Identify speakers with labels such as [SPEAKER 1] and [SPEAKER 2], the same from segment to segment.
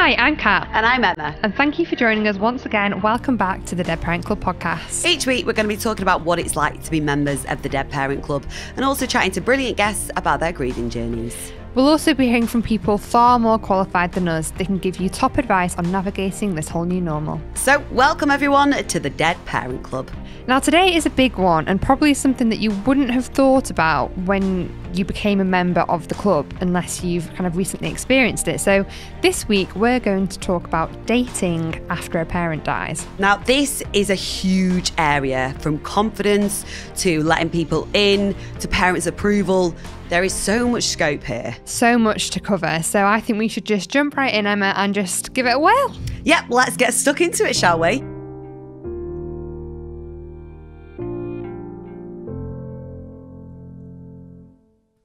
[SPEAKER 1] Hi, I'm Kat.
[SPEAKER 2] And I'm Emma.
[SPEAKER 1] And thank you for joining us once again. Welcome back to the Dead Parent Club podcast.
[SPEAKER 2] Each week we're going to be talking about what it's like to be members of the Dead Parent Club and also chatting to brilliant guests about their grieving journeys.
[SPEAKER 1] We'll also be hearing from people far more qualified than us. They can give you top advice on navigating this whole new normal.
[SPEAKER 2] So welcome everyone to the Dead Parent Club.
[SPEAKER 1] Now today is a big one and probably something that you wouldn't have thought about when you became a member of the club unless you've kind of recently experienced it. So this week we're going to talk about dating after a parent dies.
[SPEAKER 2] Now this is a huge area, from confidence to letting people in to parents' approval. There is so much scope here.
[SPEAKER 1] So much to cover. So I think we should just jump right in, Emma, and just give it a whirl.
[SPEAKER 2] Yep, let's get stuck into it, shall we?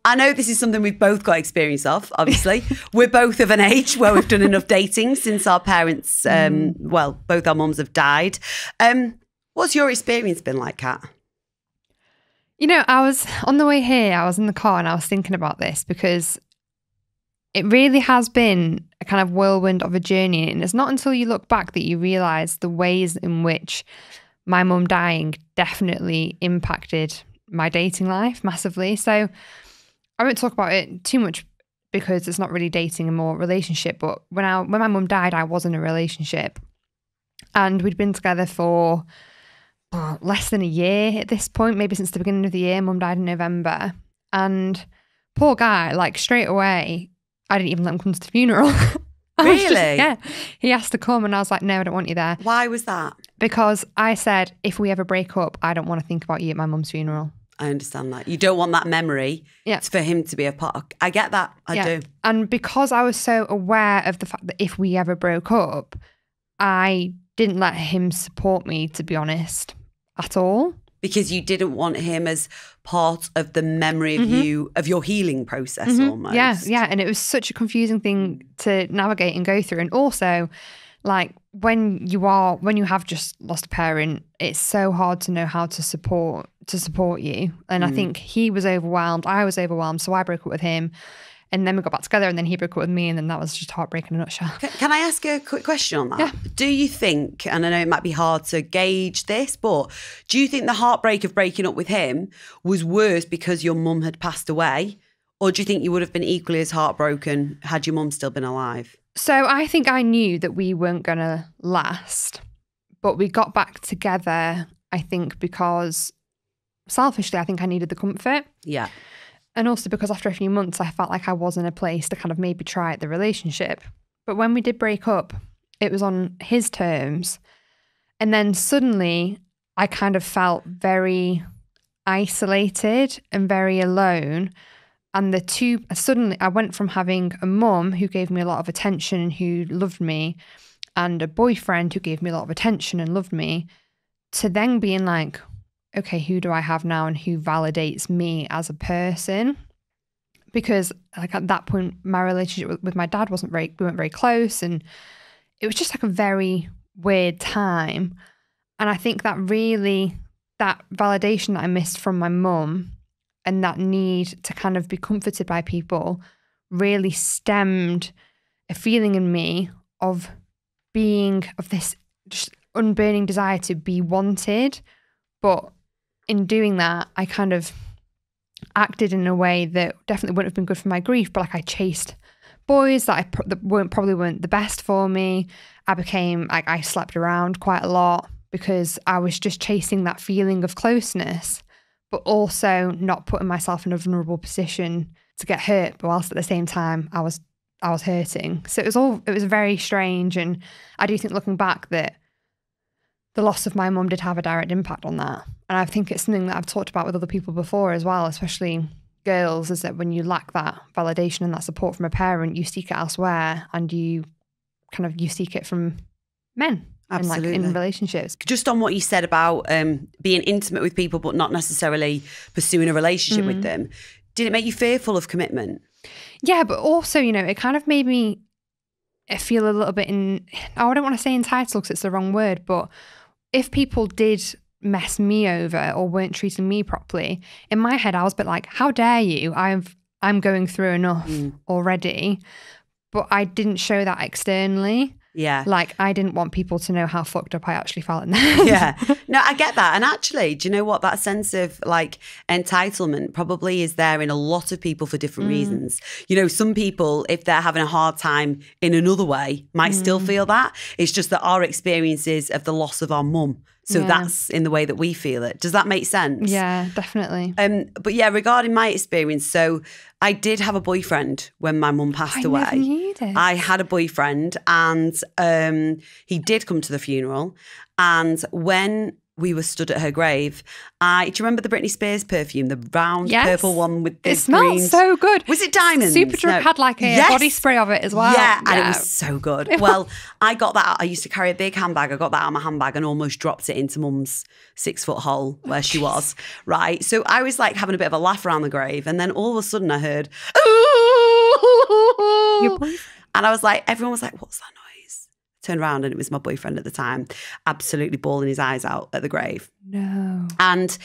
[SPEAKER 2] I know this is something we've both got experience of, obviously. We're both of an age where we've done enough dating since our parents, both our mums have died. What's your experience been like, Kat?
[SPEAKER 1] You know, I was on the way here, I was in the car and I was thinking about this because it really has been a kind of whirlwind of a journey. And it's not until you look back that you realise the ways in which my mum dying definitely impacted my dating life massively. So I won't talk about it too much because it's not really dating and more relationship. But when my mum died, I was in a relationship and we'd been together for less than a year at this point, maybe since the beginning of the year. Mum died in November. And poor guy, like straight away, I didn't even let him come to the funeral.
[SPEAKER 2] Really?
[SPEAKER 1] Yeah. He asked to come and I was like, no, I don't want you there.
[SPEAKER 2] Why was that?
[SPEAKER 1] Because I said, if we ever break up, I don't want to think about you at my mum's funeral.
[SPEAKER 2] I understand that. You don't want that memory for him to be a part of. I get that. I do.
[SPEAKER 1] And because I was so aware of the fact that if we ever broke up, I didn't let him support me, to be honest, at all.
[SPEAKER 2] Because you didn't want him as part of the memory of you, of your healing process almost.
[SPEAKER 1] Yeah. And it was such a confusing thing to navigate and go through. And also, like, when you have just lost a parent, it's so hard to know how to support you. And I think he was overwhelmed, I was overwhelmed, so I broke up with him. And then we got back together and then he broke up with me and then that was just heartbreak in a nutshell.
[SPEAKER 2] Can I ask a quick question on that?
[SPEAKER 1] Yeah.
[SPEAKER 2] Do you think, and I know it might be hard to gauge this, but do you think the heartbreak of breaking up with him was worse because your mum had passed away? Or do you think you would have been equally as heartbroken had your mum still been alive?
[SPEAKER 1] So I think I knew that we weren't going to last, but we got back together, I think, because selfishly, I think I needed the comfort.
[SPEAKER 2] Yeah.
[SPEAKER 1] And also because after a few months, I felt like I was in a place to kind of maybe try out the relationship. But when we did break up, it was on his terms. And then suddenly I kind of felt very isolated and very alone. And suddenly I went from having a mum who gave me a lot of attention and who loved me, and a boyfriend who gave me a lot of attention and loved me, to then being like, okay, who do I have now and who validates me as a person? Because like at that point, my relationship with my dad we weren't very close, and it was just like a very weird time. And I think that validation that I missed from my mum and that need to kind of be comforted by people really stemmed a feeling in me of this just unburning desire to be wanted. But in doing that, I kind of acted in a way that definitely wouldn't have been good for my grief, but like I chased boys that probably weren't the best for me. I slept around quite a lot because I was just chasing that feeling of closeness, but also not putting myself in a vulnerable position to get hurt, but whilst at the same time I was hurting. So it was very strange. And I do think looking back that the loss of my mum did have a direct impact on that. And I think it's something that I've talked about with other people before as well, especially girls, is that when you lack that validation and that support from a parent, you seek it elsewhere and you seek it from men.
[SPEAKER 2] Absolutely.
[SPEAKER 1] In relationships.
[SPEAKER 2] Just on what you said about being intimate with people but not necessarily pursuing a relationship with them, did it make you fearful of commitment?
[SPEAKER 1] Yeah, but also, it kind of made me feel a little bit I don't want to say entitled because it's the wrong word, but if people did mess me over or weren't treating me properly, in my head I was a bit like, how dare you? I'm going through enough already. but I didn't show that externally.
[SPEAKER 2] Yeah.
[SPEAKER 1] Like, I didn't want people to know how fucked up I actually felt in there.
[SPEAKER 2] Yeah. No, I get that. And actually, do you know what? That sense of like entitlement probably is there in a lot of people for different reasons. You know, some people, if they're having a hard time in another way, might still feel that. It's just that our experiences of the loss of our mum. So that's in the way that we feel it. Does that make sense?
[SPEAKER 1] Yeah, definitely.
[SPEAKER 2] But yeah, regarding my experience, so I did have a boyfriend when my mum passed away.
[SPEAKER 1] I never knew this.
[SPEAKER 2] I had a boyfriend, and he did come to the funeral. And when we were stood at her grave, do you remember the Britney Spears perfume, the round purple one with the
[SPEAKER 1] It smelled so good.
[SPEAKER 2] Was it diamonds?
[SPEAKER 1] Superdrug had like a body spray of it as well.
[SPEAKER 2] Yeah, and it was so good. Well, I got that out. I used to carry a big handbag. I got that out of my handbag and almost dropped it into mum's 6-foot hole where she was, right? So I was like having a bit of a laugh around the grave, and then all of a sudden I heard, and I was like, everyone was like, what's that noise? Turned around and it was my boyfriend at the time, absolutely bawling his eyes out at the grave.
[SPEAKER 1] No.
[SPEAKER 2] And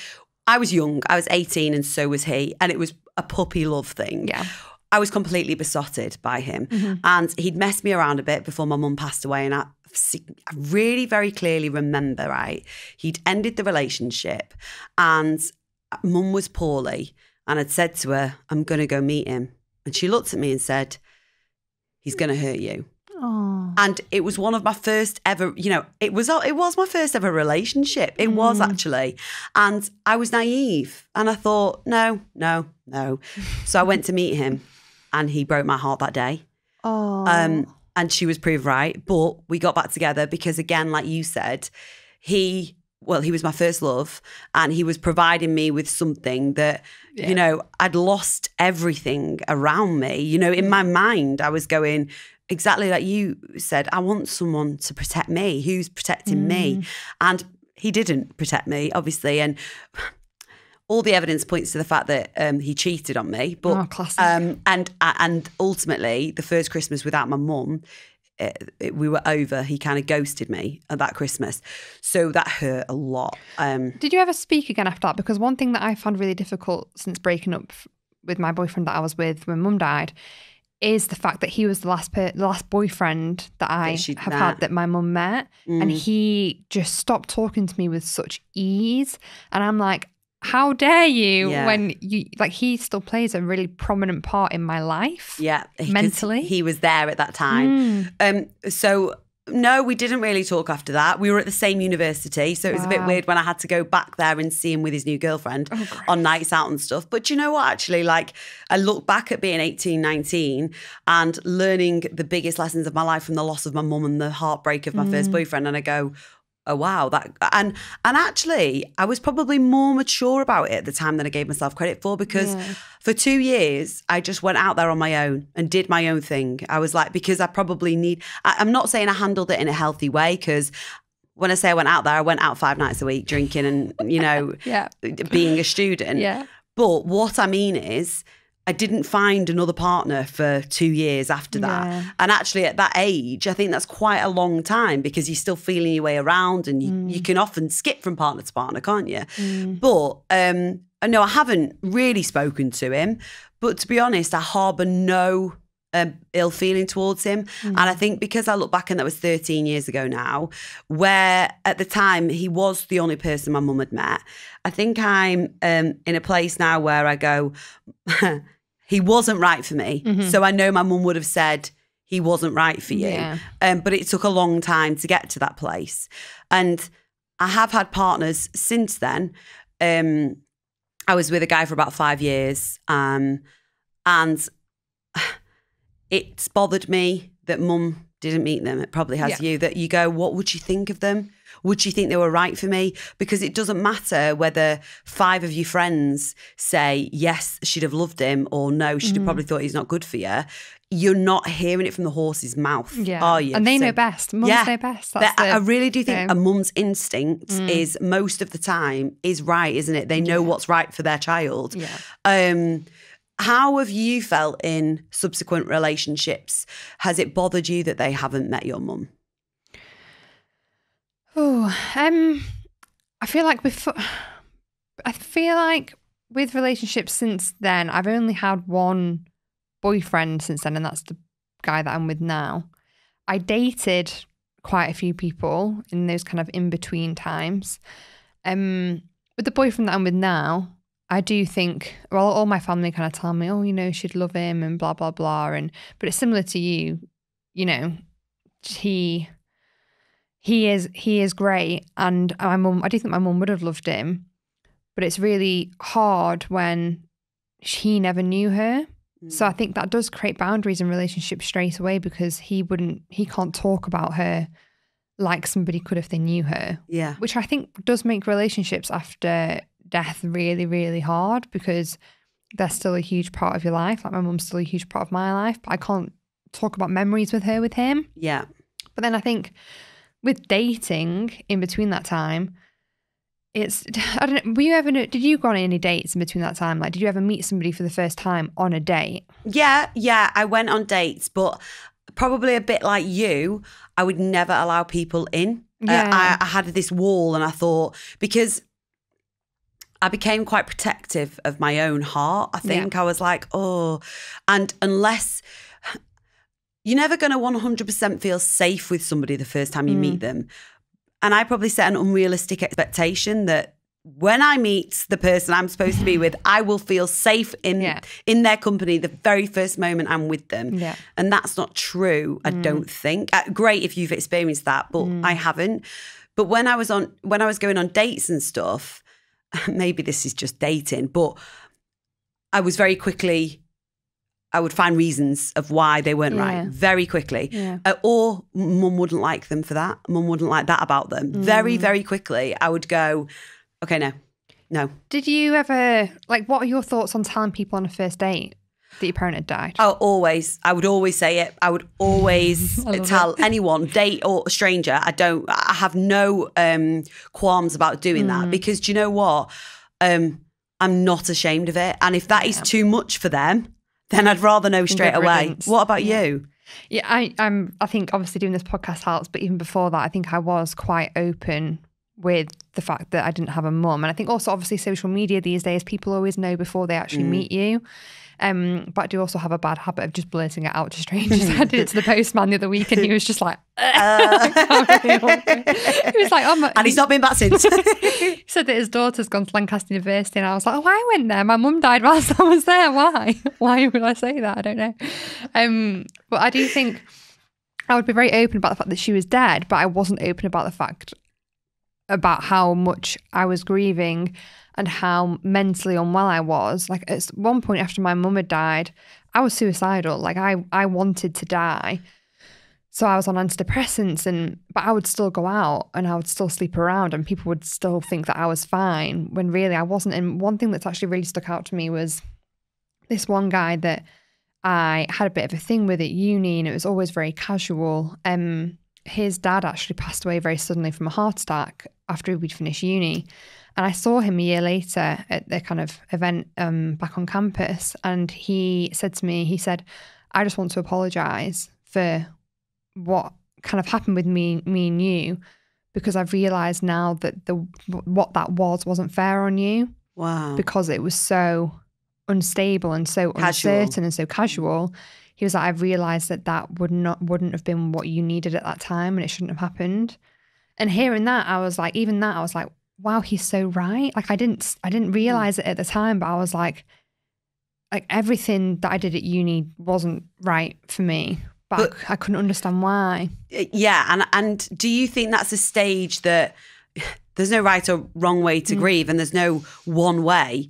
[SPEAKER 2] I was young. I was 18 and so was he. And it was a puppy love thing.
[SPEAKER 1] Yeah.
[SPEAKER 2] I was completely besotted by him. And he'd messed me around a bit before my mum passed away. And I really very clearly remember, right, he'd ended the relationship and mum was poorly. And I'd said to her, I'm going to go meet him. And she looked at me and said, he's going to hurt you.
[SPEAKER 1] Oh.
[SPEAKER 2] And it was one of my first ever, you know, it was my first ever relationship. It was actually. And I was naive. And I thought, no. So I went to meet him and he broke my heart that day.
[SPEAKER 1] Oh.
[SPEAKER 2] And she was proved right. But we got back together because, again, like you said, he was my first love and he was providing me with something that, you know, I'd lost everything around me. You know, in my mind, I was going, exactly like you said, I want someone to protect me. Who's protecting me? And he didn't protect me, obviously. And all the evidence points to the fact that he cheated on me. But
[SPEAKER 1] classic.
[SPEAKER 2] And ultimately, the first Christmas without my mum, we were over. He kind of ghosted me at that Christmas. So that hurt a lot.
[SPEAKER 1] Did you ever speak again after that? Because one thing that I found really difficult since breaking up with my boyfriend that I was with when mum died is the fact that he was the last boyfriend that I have had that my mum met. And he just stopped talking to me with such ease. And I'm like, how dare you when you, like, he still plays a really prominent part in my life. Yeah. Mentally.
[SPEAKER 2] He was there at that time. So no, we didn't really talk after that. We were at the same university. So it was a bit weird when I had to go back there and see him with his new girlfriend on nights out and stuff. But you know what, actually, like, I look back at being 18, 19 and learning the biggest lessons of my life from the loss of my mum and the heartbreak of my first boyfriend. And I go, oh, wow. And actually, I was probably more mature about it at the time than I gave myself credit for, because for 2 years, I just went out there on my own and did my own thing. I was like, because I probably I'm not saying I handled it in a healthy way, because when I say I went out there, I went out 5 nights a week drinking and, you know, being a student.
[SPEAKER 1] Yeah.
[SPEAKER 2] But what I mean is, I didn't find another partner for 2 years after that. Yeah. And actually at that age, I think that's quite a long time, because you're still feeling your way around and you can often skip from partner to partner, can't you? But no, I haven't really spoken to him. But to be honest, I harbour no ill feeling towards him. And I think because I look back and that was 13 years ago now, where at the time he was the only person my mum had met, I think I'm in a place now where I go, he wasn't right for me. So I know my mum would have said, he wasn't right for you. Yeah. But it took a long time to get to that place. And I have had partners since then. I was with a guy for about 5 years. And it's bothered me that mum didn't meet them. It probably has you, that you go, what would you think of them? Would you think they were right for me? Because it doesn't matter whether 5 of your friends say, yes, she'd have loved him, or no, she'd have probably thought he's not good for you. You're not hearing it from the horse's mouth, are you?
[SPEAKER 1] And they know best. Mums know best.
[SPEAKER 2] I really do think a mum's instinct is, most of the time, is right, isn't it? They know what's right for their child. Yeah. How have you felt in subsequent relationships? Has it bothered you that they haven't met your mum?
[SPEAKER 1] Oh, I feel like with relationships since then, I've only had one boyfriend since then, and that's the guy that I'm with now, I dated quite a few people in those kind of in-between times. With the boyfriend that I'm with now, I do think, well, all my family kind of tell me, oh, you know, she'd love him and blah, blah, blah. But it's similar to you, you know, he is great. And my mum, I do think my mum would have loved him, but it's really hard when he never knew her. So I think that does create boundaries in relationships straight away, because he can't talk about her like somebody could if they knew her.
[SPEAKER 2] Yeah.
[SPEAKER 1] Which I think does make relationships after death really, really hard, because they're still a huge part of your life. Like my mum's still a huge part of my life, but I can't talk about memories with her with him.
[SPEAKER 2] Yeah.
[SPEAKER 1] But then I think with dating in between that time, I don't know, did you go on any dates in between that time? Like, did you ever meet somebody for the first time on a date?
[SPEAKER 2] Yeah, I went on dates, but probably a bit like you, I would never allow people in.
[SPEAKER 1] Yeah.
[SPEAKER 2] I had this wall, and I thought, because I became quite protective of my own heart, I think. I was like, oh, and unless... You're never going to 100% feel safe with somebody the first time you meet them. And I probably set an unrealistic expectation that when I meet the person I'm supposed to be with, I will feel safe in their company the very first moment I'm with them. Yeah. And that's not true, I don't think. Great if you've experienced that, but I haven't. But when I was going on dates and stuff, maybe this is just dating, but I was very quickly... I would find reasons of why they weren't right very quickly. Yeah. Or mum wouldn't like them for that. Mum wouldn't like that about them. Very, very quickly, I would go, okay, no. Did
[SPEAKER 1] you ever, like, what are your thoughts on telling people on a first date that your parent had died?
[SPEAKER 2] Oh, always. I would always say it. I would always tell anyone, date or a stranger. I have no qualms about doing that, because do you know what? I'm not ashamed of it. And if that is too much for them, then I'd rather know straight away. What about you?
[SPEAKER 1] Yeah, I think obviously doing this podcast helps, but even before that, I think I was quite open with the fact that I didn't have a mum. And I think also obviously social media these days, people always know before they actually meet you. But I do also have a bad habit of just blurting it out to strangers. I did it to the postman the other week, and he was just like, he was like, oh,
[SPEAKER 2] and he's not been back since.
[SPEAKER 1] He said that his daughter's gone to Lancaster University, and I was like, oh, I went there. My mum died whilst I was there. Why? Why would I say that? I don't know. But I do think I would be very open about the fact that she was dead, but I wasn't open about the fact about how much I was grieving and how mentally unwell I was. Like at one point after my mum had died, I was suicidal. Like I wanted to die. So I was on antidepressants, but I would still go out and I would still sleep around, and people would still think that I was fine when really I wasn't. And one thing that's actually really stuck out to me was this one guy that I had a bit of a thing with at uni, and it was always very casual. His dad actually passed away very suddenly from a heart attack after we'd finished uni. And I saw him a year later at the kind of event back on campus, and he said to me, he said, I just want to apologise for what kind of happened with me and you, because I've realised now that what that wasn't fair on you.
[SPEAKER 2] Wow.
[SPEAKER 1] Because it was so unstable and so uncertain and so casual. He was like, I've realised that wouldn't have been what you needed at that time, and it shouldn't have happened. And hearing that, I was like, wow, he's so right. Like I didn't realise it at the time, but I was like everything that I did at uni wasn't right for me, but I couldn't understand why.
[SPEAKER 2] Yeah, and do you think that's a stage that there's no right or wrong way to grieve, and there's no one way?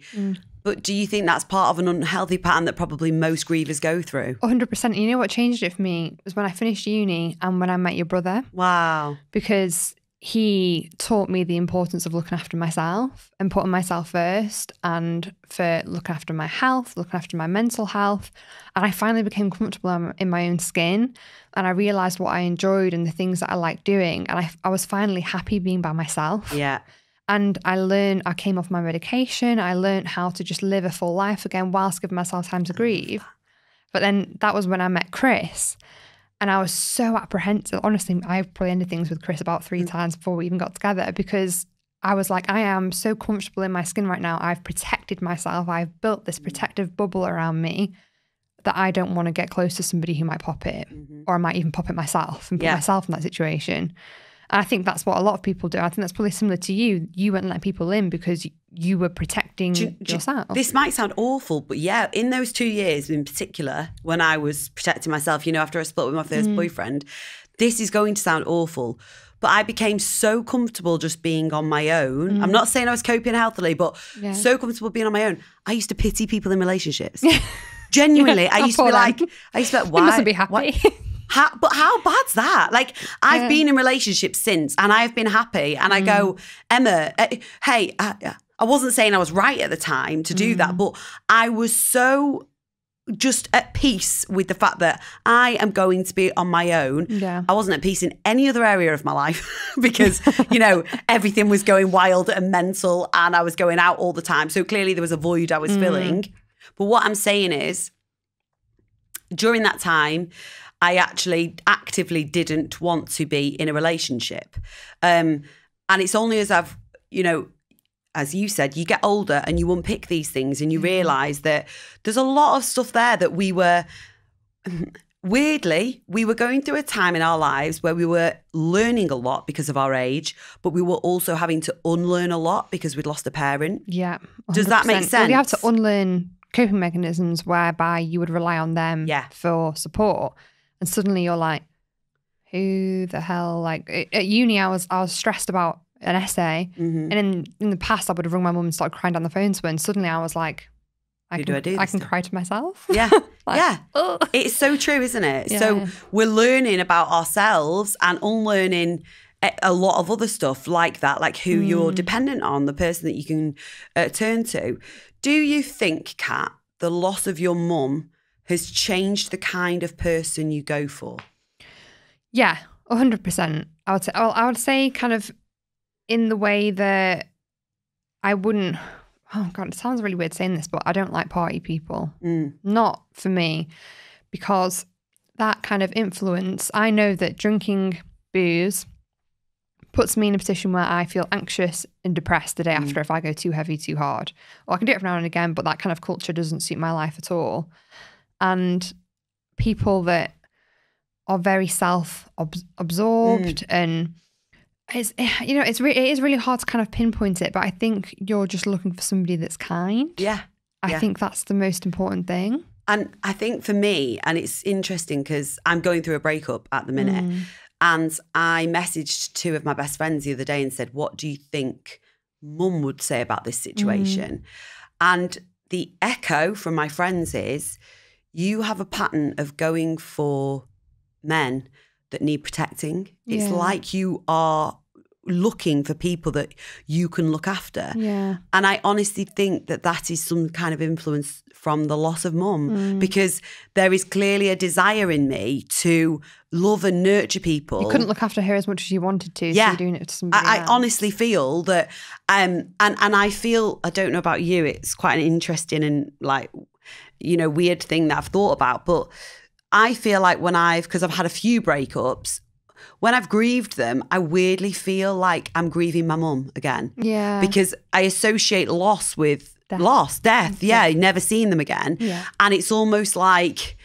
[SPEAKER 2] But do you think that's part of an unhealthy pattern that probably most grievers go through?
[SPEAKER 1] 100%. You know what changed it for me was when I finished uni and when I met your brother.
[SPEAKER 2] Wow.
[SPEAKER 1] Because he taught me the importance of looking after myself and putting myself first, and for looking after my health, looking after my mental health. And I finally became comfortable in my own skin, and I realised what I enjoyed and the things that I liked doing. And I was finally happy being by myself.
[SPEAKER 2] Yeah.
[SPEAKER 1] And I came off my medication. I learned how to just live a full life again whilst giving myself time to grieve. But then that was when I met Chris. And I was so apprehensive. Honestly, I probably ended things with Chris about 3 times before we even got together, because I was like, I am so comfortable in my skin right now. I've protected myself. I've built this protective bubble around me that I don't want to get close to somebody who might pop it, or I might even pop it myself and put myself in that situation. And I think that's what a lot of people do. I think that's probably similar to you. You wouldn't let people in because you were protecting yourself.
[SPEAKER 2] This might sound awful, but yeah, in those 2 years in particular, when I was protecting myself, you know, after I split with my first boyfriend, this is going to sound awful, but I became so comfortable just being on my own. I'm not saying I was coping healthily, but so comfortable being on my own. I used to pity people in relationships. Genuinely, I used to be like, why?
[SPEAKER 1] You mustn't be happy.
[SPEAKER 2] Why? But how bad's that? Like, I've been in relationships since and I've been happy. And I go, Emma, hey, I wasn't saying I was right at the time to do that, but I was so just at peace with the fact that I am going to be on my own.
[SPEAKER 1] Yeah.
[SPEAKER 2] I wasn't at peace in any other area of my life because, you know, everything was going wild and mental and I was going out all the time. So clearly there was a void I was filling. But what I'm saying is, during that time, I actually actively didn't want to be in a relationship. And it's only as I've, you know, as you said, you get older and you unpick these things and you realise that there's a lot of stuff there that we were, weirdly, we were going through a time in our lives where we were learning a lot because of our age, but we were also having to unlearn a lot because we'd lost a parent.
[SPEAKER 1] Yeah. 100%.
[SPEAKER 2] Does that make sense?
[SPEAKER 1] Well, you have to unlearn coping mechanisms whereby you would rely on them for support. And suddenly you're like, who the hell? Like at uni, I was stressed about an essay. And in the past, I would have rung my mum and started crying down the phone to her. And suddenly I was like, I can cry to myself.
[SPEAKER 2] Yeah.
[SPEAKER 1] Like,
[SPEAKER 2] It's so true, isn't it? Yeah. So we're learning about ourselves and unlearning a lot of other stuff like that, like who you're dependent on, the person that you can turn to. Do you think, Kat, the loss of your mum has changed the kind of person you go for?
[SPEAKER 1] Yeah, 100%. I would say kind of in the way that I wouldn't, oh God, it sounds really weird saying this, but I don't like party people. Not for me, because that kind of influence, I know that drinking booze puts me in a position where I feel anxious and depressed the day after if I go too heavy, too hard. Or I can do it every now and again, but that kind of culture doesn't suit my life at all. And people that are very self-absorbed and it's, you know, it is really hard to kind of pinpoint it, but I think you're just looking for somebody that's kind.
[SPEAKER 2] Yeah.
[SPEAKER 1] I think that's the most important thing.
[SPEAKER 2] And I think for me, and it's interesting because I'm going through a breakup at the minute, and I messaged two of my best friends the other day and said, what do you think mum would say about this situation? And the echo from my friends is, you have a pattern of going for men that need protecting. It's like you are looking for people that you can look after. Yeah. And I honestly think that that is some kind of influence from the loss of mum, because there is clearly a desire in me to love and nurture people.
[SPEAKER 1] You couldn't look after her as much as you wanted to, so you're doing it to somebody else.
[SPEAKER 2] I honestly feel that, and I feel, I don't know about you, it's quite an interesting and like, you know, weird thing that I've thought about, but I feel like because I've had a few breakups, when I've grieved them, I weirdly feel like I'm grieving my mum again. Yeah. Because I associate loss with death. Yeah, never seeing them again. Yeah. And it's almost like,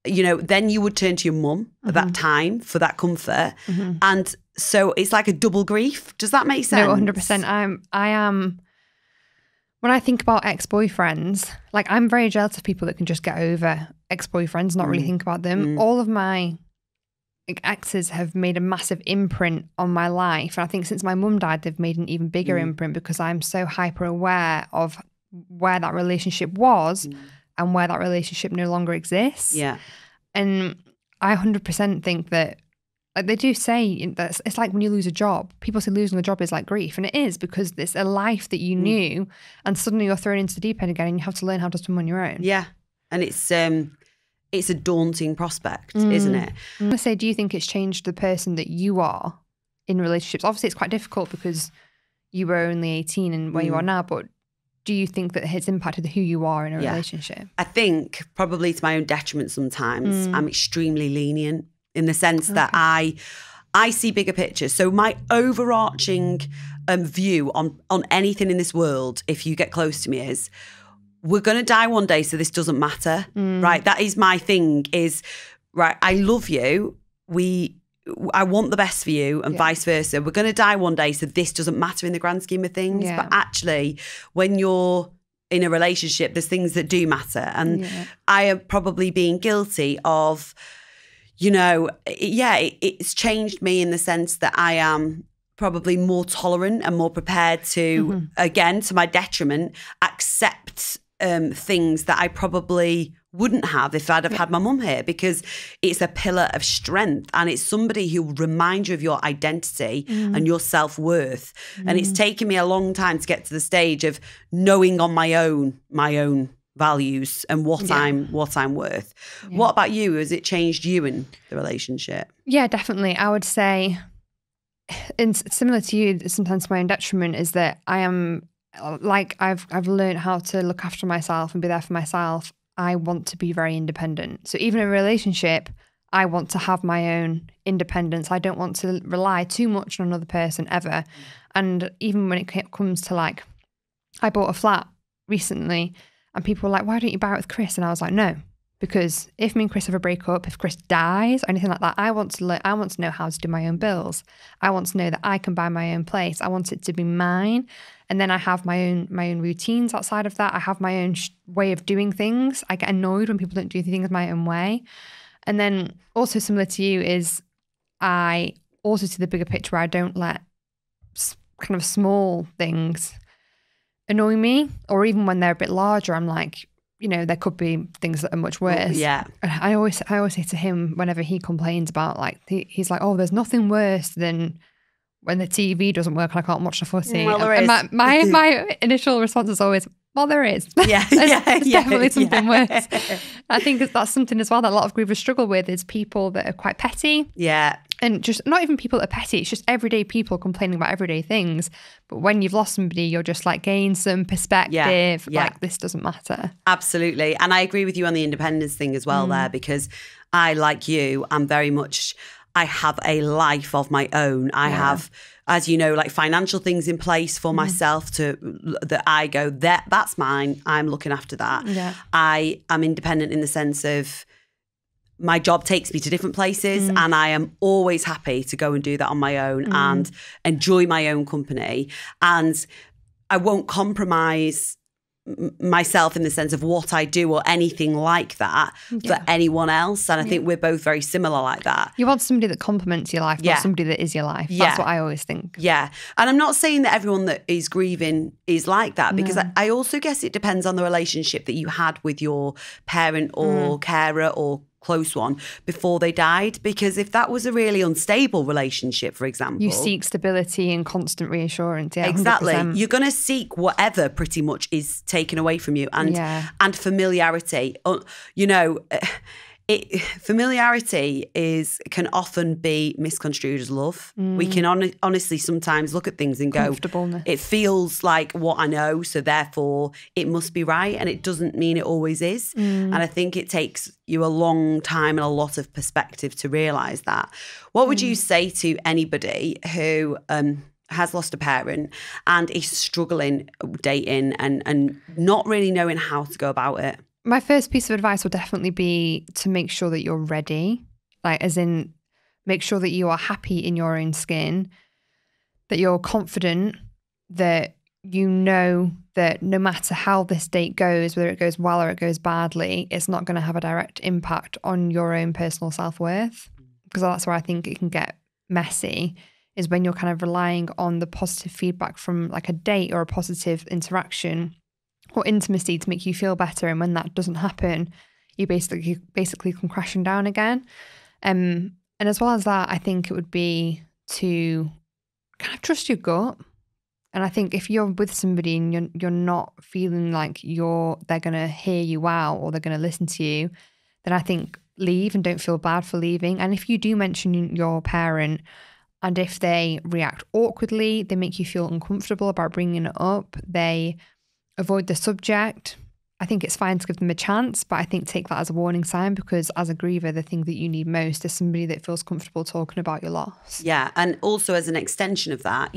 [SPEAKER 2] you know, then you would turn to your mum at that time for that comfort. And so it's like a double grief. Does that make sense?
[SPEAKER 1] No, 100%. I am, when I think about ex-boyfriends, like I'm very jealous of people that can just get over ex-boyfriends, not really think about them. All of my exes have made a massive imprint on my life. And I think since my mum died, they've made an even bigger imprint because I'm so hyper aware of where that relationship was and where that relationship no longer exists. Yeah. And I 100% think that, like they do say, that it's like when you lose a job. People say losing a job is like grief. And it is, because it's a life that you knew and suddenly you're thrown into the deep end again and you have to learn how to swim on your own. Yeah.
[SPEAKER 2] And it's a daunting prospect, isn't it?
[SPEAKER 1] I'm going to say, do you think it's changed the person that you are in relationships? Obviously, it's quite difficult because you were only 18 and where you are now, but do you think that it's impacted who you are in a relationship?
[SPEAKER 2] I think probably to my own detriment sometimes, I'm extremely lenient in the sense that I see bigger pictures. So my overarching view on anything in this world, if you get close to me, is we're going to die one day, so this doesn't matter, right? That is my thing is, right, I love you. I want the best for you and vice versa. We're going to die one day, so this doesn't matter in the grand scheme of things.
[SPEAKER 1] Yeah.
[SPEAKER 2] But actually, when you're in a relationship, there's things that do matter. And I am probably being guilty of, it's changed me in the sense that I am probably more tolerant and more prepared to, again, to my detriment, accept things that I probably wouldn't have if I'd have had my mum here, because it's a pillar of strength and it's somebody who will remind you of your identity and your self-worth. And it's taken me a long time to get to the stage of knowing on my own values and what I'm worth. What about you? Has it changed you in the relationship?
[SPEAKER 1] Yeah, definitely. I would say, and similar to you, sometimes to my own detriment, is that I am like I've learned how to look after myself and be there for myself. I want to be very independent. So even in a relationship, I want to have my own independence. I don't want to rely too much on another person ever. And even when it comes to like, I bought a flat recently and people were like, why don't you buy it with Chris? And I was like, no, because if me and Chris ever break up, if Chris dies or anything like that, I want to know how to do my own bills. I want to know that I can buy my own place. I want it to be mine. And then I have my own routines outside of that. I have my own way of doing things. I get annoyed when people don't do things my own way. And then also similar to you is I also see the bigger picture where I don't let kind of small things annoy me, or even when they're a bit larger, I'm like, there could be things that are much worse.
[SPEAKER 2] Yeah.
[SPEAKER 1] I always say to him whenever he complains about like, he's like, oh, there's nothing worse than when the TV doesn't work and I can't watch the footy.
[SPEAKER 2] Well, there is.
[SPEAKER 1] My initial response is always, well, there is.
[SPEAKER 2] Yeah,
[SPEAKER 1] there's definitely something worse. I think that's something as well that a lot of grievers struggle with is people that are quite petty.
[SPEAKER 2] Yeah.
[SPEAKER 1] And just not even people that are petty, it's just everyday people complaining about everyday things. But when you've lost somebody, you're just like gain some perspective. Like this doesn't matter.
[SPEAKER 2] Absolutely. And I agree with you on the independence thing as well there, because I, like you, am very much, I have a life of my own. I have, as you know, like financial things in place for myself that I go, that's mine. I'm looking after that. Yeah. I am independent in the sense of my job takes me to different places and I am always happy to go and do that on my own and enjoy my own company. And I won't compromise myself in the sense of what I do or anything like that for anyone else. And I think we're both very similar like that.
[SPEAKER 1] You want somebody that complements your life, not somebody that is your life. That's what I always think.
[SPEAKER 2] Yeah. And I'm not saying that everyone that is grieving is like that, because I also guess it depends on the relationship that you had with your parent or carer or close one before they died. Because if that was a really unstable relationship, for example,
[SPEAKER 1] you seek stability and constant reassurance. Yeah,
[SPEAKER 2] exactly.
[SPEAKER 1] 100%.
[SPEAKER 2] You're going to seek whatever pretty much is taken away from you, and familiarity. Familiarity can often be misconstrued as love. We can honestly sometimes look at things and go, it feels like what I know, so therefore it must be right, and it doesn't mean it always is. And I think it takes you a long time and a lot of perspective to realise that. What would you say to anybody who has lost a parent and is struggling dating and not really knowing how to go about it?
[SPEAKER 1] My first piece of advice would definitely be to make sure that you're ready, like as in make sure that you are happy in your own skin, that you're confident, that you know that no matter how this date goes, whether it goes well or it goes badly, it's not going to have a direct impact on your own personal self-worth. Because that's where I think it can get messy, is when you're kind of relying on the positive feedback from like a date or a positive interaction or intimacy to make you feel better, and when that doesn't happen, you basically come crashing down again. And as well as that, I think it would be to kind of trust your gut. And I think if you're with somebody and you're not feeling like they're going to hear you out or they're going to listen to you, then I think leave and don't feel bad for leaving. And if you do mention your parent, and if they react awkwardly, they make you feel uncomfortable about bringing it up, they avoid the subject, I think it's fine to give them a chance, but I think take that as a warning sign, because as a griever, the thing that you need most is somebody that feels comfortable talking about your loss.
[SPEAKER 2] Yeah. And also as an extension of that,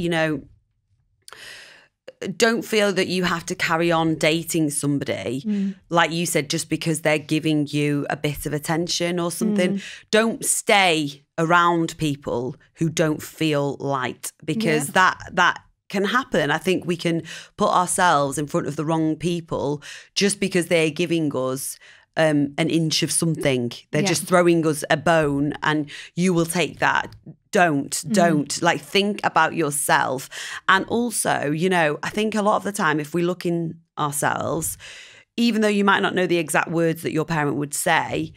[SPEAKER 2] don't feel that you have to carry on dating somebody, like you said, just because they're giving you a bit of attention or something. Don't stay around people who don't feel liked, because that can happen. I think we can put ourselves in front of the wrong people just because they're giving us an inch of something. They're just throwing us a bone, and you will take that. Don't like, think about yourself. And also, you know, I think a lot of the time, if we look in ourselves, even though you might not know the exact words that your parent would say,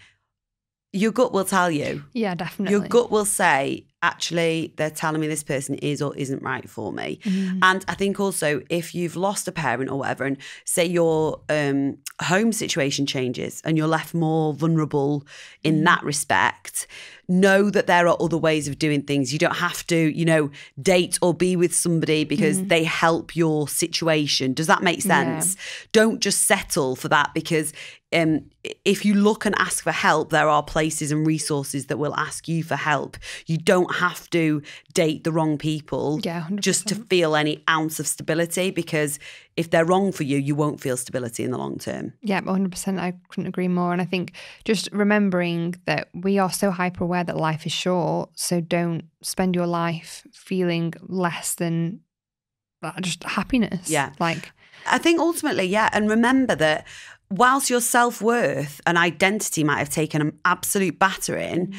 [SPEAKER 2] your gut will tell you.
[SPEAKER 1] Yeah, definitely.
[SPEAKER 2] Your gut will say, actually, they're telling me this person is or isn't right for me. And I think also, if you've lost a parent or whatever, and say your home situation changes and you're left more vulnerable in that respect, know that there are other ways of doing things. You don't have to, you know, date or be with somebody because they help your situation. Does that make sense? Don't just settle for that, because if you look and ask for help, there are places and resources that will ask you for help. You don't have to date the wrong people just to feel any ounce of stability, because if they're wrong for you, you won't feel stability in the long term.
[SPEAKER 1] Yeah, 100%. I couldn't agree more. And I think just remembering that we are so hyper aware that life is short, so don't spend your life feeling less than just happiness.
[SPEAKER 2] Yeah.
[SPEAKER 1] Like,
[SPEAKER 2] I think ultimately, and remember that whilst your self-worth and identity might have taken an absolute battering,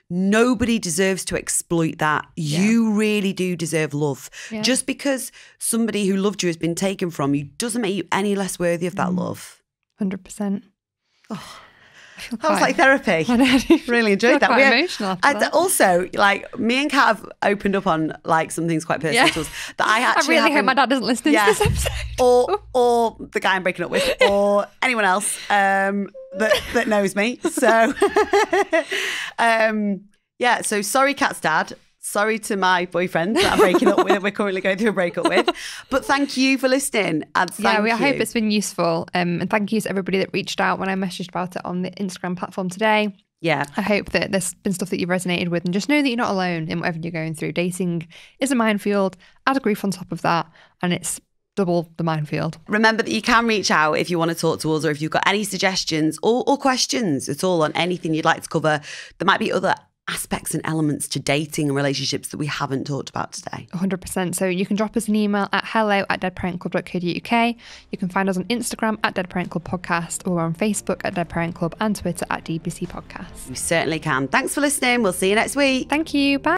[SPEAKER 2] nobody deserves to exploit that. You really do deserve love. Just because somebody who loved you has been taken from you doesn't make you any less worthy of that love.
[SPEAKER 1] 100%.
[SPEAKER 2] Oh, that was like therapy. I really enjoyed that.
[SPEAKER 1] Quite emotional after that.
[SPEAKER 2] Also, like, me and Kat have opened up on like some things quite personal to us that I actually
[SPEAKER 1] I really hope my dad doesn't listen to this episode.
[SPEAKER 2] or the guy I'm breaking up with, or anyone else that knows me. So so sorry, Kat's dad. Sorry to my boyfriend that I'm breaking up with. We're currently going through a breakup with. But thank you for listening. And
[SPEAKER 1] I hope it's been useful. And thank you to everybody that reached out when I messaged about it on the Instagram platform today.
[SPEAKER 2] Yeah.
[SPEAKER 1] I hope that there's been stuff that you've resonated with, and just know that you're not alone in whatever you're going through. Dating is a minefield. Add grief on top of that, and it's double the minefield.
[SPEAKER 2] Remember that you can reach out if you want to talk to us, or if you've got any suggestions or questions at all on anything you'd like to cover. There might be other aspects and elements to dating and relationships that we haven't talked about today.
[SPEAKER 1] 100%. So you can drop us an email at hello@deadparentclub.co.uk. You can find us on Instagram at Dead Parent Club Podcast, or on Facebook at Dead Parent Club, and Twitter at DBC Podcast.
[SPEAKER 2] You certainly can. Thanks for listening. We'll see you next week.
[SPEAKER 1] Thank you. Bye.